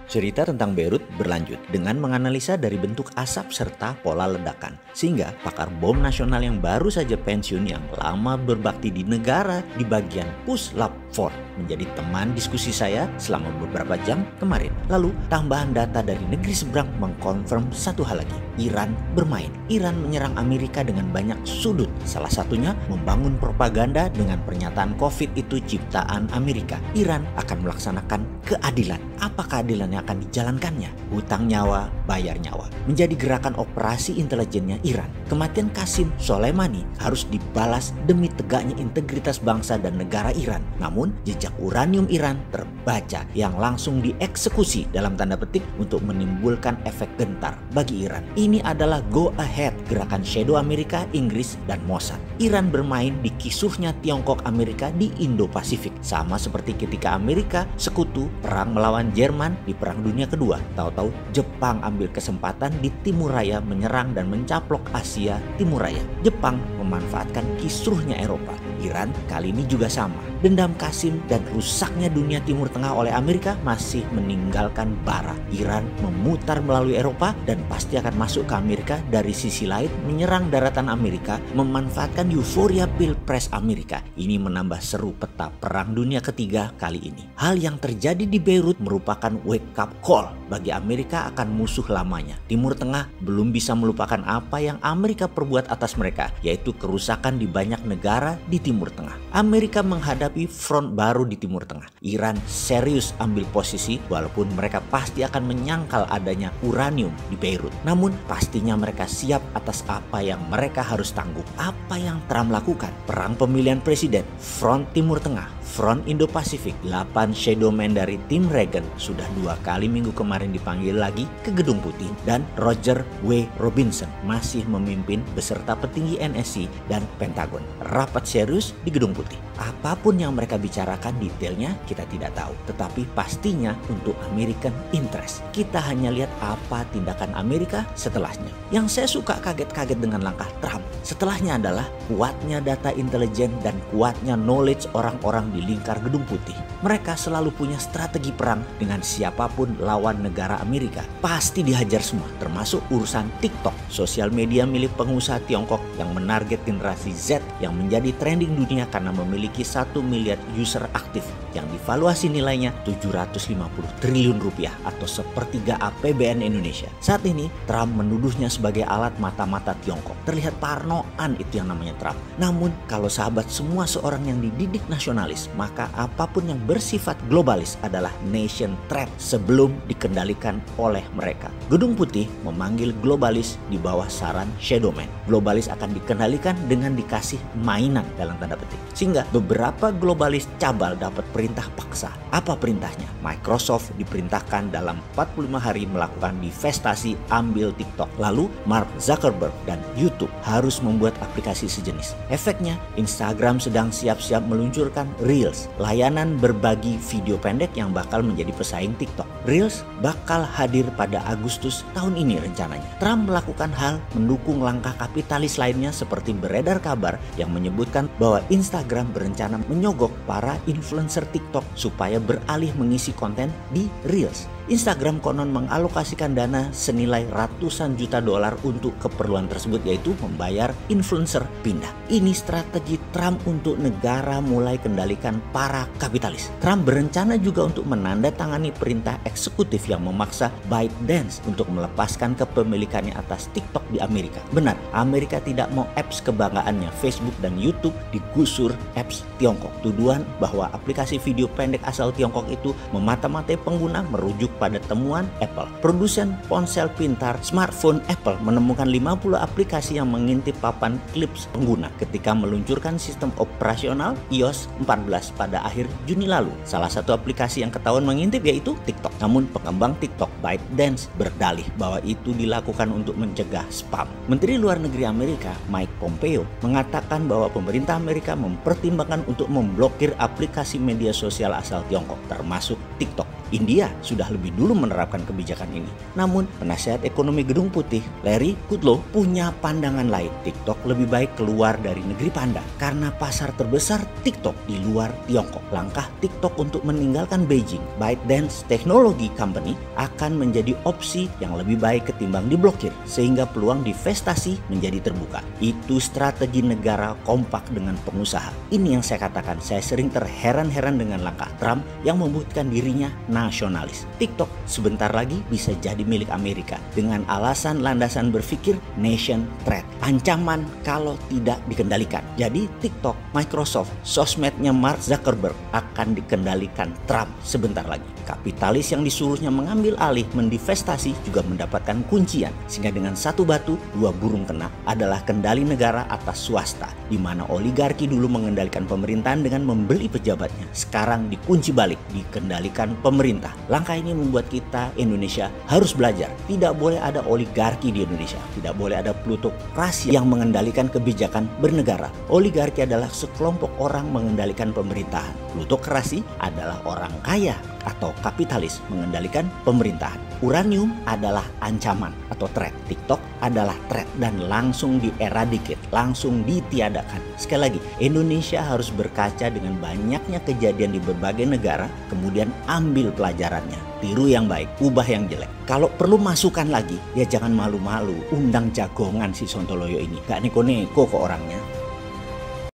Cerita tentang Beirut berlanjut dengan menganalisa dari bentuk asap serta pola ledakan. Sehingga pakar bom nasional yang baru saja pensiun yang lama berbakti di negara di bagian Puslap Fort menjadi teman diskusi saya selama beberapa jam kemarin. Lalu tambahan data dari negeri seberang mengkonfirm satu hal lagi. Iran bermain. Iran menyerang Amerika dengan banyak sudut. Salah satunya membangun propaganda dengan pernyataan COVID itu ciptaan Amerika. Iran akan melaksanakan keadilan. Apa keadilan yang akan dijalankannya? Hutang nyawa, bayar nyawa. Menjadi gerakan operasi intelijennya Iran. Kematian Qasim Soleimani harus dibalas demi tegaknya integritas bangsa dan negara Iran. Namun, jejak uranium Iran terbaca yang langsung dieksekusi dalam tanda petik untuk menimbulkan efek gentar bagi Iran. Ini adalah go ahead gerakan shadow Amerika, Inggris, dan Mossad. Iran bermain di kisuhnya Tiongkok Amerika di Indo-Pasifik. Sama seperti ketika Amerika sekutu perang melawan Jerman di Perang Dunia Kedua. Tahu-tahu Jepang ambil kesempatan di Timur Raya menyerang dan mencaplok Asia Timur Raya. Jepang memanfaatkan kisruhnya Eropa. Iran kali ini juga sama. Dendam Qasim dan rusaknya dunia Timur Tengah oleh Amerika masih meninggalkan bara. Iran memutar melalui Eropa dan pasti akan masuk ke Amerika dari sisi lain, menyerang daratan Amerika, memanfaatkan euforia Pilpres Amerika. Ini menambah seru peta Perang Dunia Ketiga kali ini. Hal yang terjadi di Beirut merupakan wake up call bagi Amerika akan musuh lamanya. Timur Tengah belum bisa melupakan apa yang Amerika perbuat atas mereka, yaitu kerusakan di banyak negara di Timur Tengah. Amerika menghadapi front baru di Timur Tengah. Iran serius ambil posisi walaupun mereka pasti akan menyangkal adanya uranium di Beirut. Namun pastinya mereka siap atas apa yang mereka harus tanggung. Apa yang Trump lakukan? Perang pemilihan presiden, front Timur Tengah, front Indo-Pasifik. 8 shadow man dari tim Reagan sudah 2 kali minggu kemarin dipanggil lagi ke Gedung Putih, dan Roger W. Robinson masih memimpin beserta petinggi NSC dan Pentagon. Rapat serius di Gedung Putih. Apapun yang mereka bicarakan detailnya kita tidak tahu, tetapi pastinya untuk American interest. Kita hanya lihat apa tindakan Amerika setelahnya. Yang saya suka kaget-kaget dengan langkah Trump setelahnya adalah kuatnya data intelijen dan kuatnya knowledge orang-orang di lingkar Gedung Putih. Mereka selalu punya strategi perang dengan siapapun lawan negara Amerika. Pasti dihajar semua, termasuk urusan TikTok, sosial media milik pengusaha Tiongkok yang menarget generasi Z yang menjadi trending dunia karena memiliki 1 miliar user aktif yang divaluasi nilainya 750 triliun rupiah atau sepertiga APBN Indonesia. Saat ini Trump menuduhnya sebagai alat mata-mata Tiongkok. Terlihat parnoan itu yang namanya Trump. Namun kalau sahabat semua seorang yang dididik nasionalis, maka apapun yang bersifat globalis adalah nation threat sebelum dikendalikan oleh mereka. Gedung Putih memanggil globalis di bawah saran shadow man. Globalis akan dikendalikan dengan dikasih mainan dalam tanda petik. Sehingga beberapa globalis cabal dapat perintah paksa. Apa perintahnya? Microsoft diperintahkan dalam 45 hari melakukan divestasi ambil TikTok. Lalu Mark Zuckerberg dan YouTube harus membuat aplikasi sejenis. Efeknya Instagram sedang siap-siap meluncurkan Reels, layanan berbagi video pendek yang bakal menjadi pesaing TikTok. Reels bakal hadir pada Agustus tahun ini rencananya. Trump melakukan hal mendukung langkah kapitalis lainnya seperti beredar kabar yang menyebutkan bahwa Instagram berencana menyogok para influencer TikTok supaya beralih mengisi konten di Reels. Instagram konon mengalokasikan dana senilai ratusan juta dolar untuk keperluan tersebut, yaitu membayar influencer pindah. Ini strategi Trump untuk negara mulai kendalikan para kapitalis. Trump berencana juga untuk menandatangani perintah eksekutif yang memaksa ByteDance untuk melepaskan kepemilikannya atas TikTok di Amerika. Benar, Amerika tidak mau apps kebanggaannya Facebook dan YouTube digusur apps Tiongkok. Tuduhan bahwa aplikasi video pendek asal Tiongkok itu memata-matai pengguna merujuk pada temuan Apple. Produsen ponsel pintar smartphone Apple menemukan 50 aplikasi yang mengintip papan klips pengguna ketika meluncurkan sistem operasional iOS 14 pada akhir Juni lalu. Salah satu aplikasi yang ketahuan mengintip yaitu TikTok. Namun pengembang TikTok ByteDance berdalih bahwa itu dilakukan untuk mencegah spam. Menteri Luar Negeri Amerika Mike Pompeo mengatakan bahwa pemerintah Amerika mempertimbangkan untuk memblokir aplikasi media sosial asal Tiongkok termasuk TikTok. India sudah lebih dulu menerapkan kebijakan ini. Namun, penasihat ekonomi Gedung Putih, Larry Kudlow, punya pandangan lain. TikTok lebih baik keluar dari negeri panda karena pasar terbesar TikTok di luar Tiongkok. Langkah TikTok untuk meninggalkan Beijing, ByteDance Technology Company, akan menjadi opsi yang lebih baik ketimbang diblokir, sehingga peluang divestasi menjadi terbuka. Itu strategi negara kompak dengan pengusaha. Ini yang saya katakan, saya sering terheran-heran dengan langkah Trump yang membuktikan dirinya nasionalis. TikTok sebentar lagi bisa jadi milik Amerika dengan alasan landasan berpikir nation threat, ancaman kalau tidak dikendalikan. Jadi TikTok, Microsoft, sosmednya Mark Zuckerberg akan dikendalikan Trump sebentar lagi. Kapitalis yang disuruhnya mengambil alih mendivestasi juga mendapatkan kuncian, sehingga dengan satu batu dua burung kena adalah kendali negara atas swasta, di mana oligarki dulu mengendalikan pemerintahan dengan membeli pejabatnya, sekarang dikunci balik, dikendalikan pemerintah. Langkah ini membuat kita Indonesia harus belajar. Tidak boleh ada oligarki di Indonesia, tidak boleh ada plutokrasi yang mengendalikan kebijakan bernegara. Oligarki adalah sekelompok orang mengendalikan pemerintahan. Plutokrasi adalah orang kaya atau kapitalis mengendalikan pemerintahan. Uranium adalah ancaman atau threat. TikTok adalah threat dan langsung dieradicate, langsung ditiadakan. Sekali lagi, Indonesia harus berkaca dengan banyaknya kejadian di berbagai negara, kemudian ambil pelajarannya. Tiru yang baik, ubah yang jelek. Kalau perlu masukan lagi, ya jangan malu-malu. Undang jagongan si Sontoloyo ini. Gak neko-neko kok orangnya.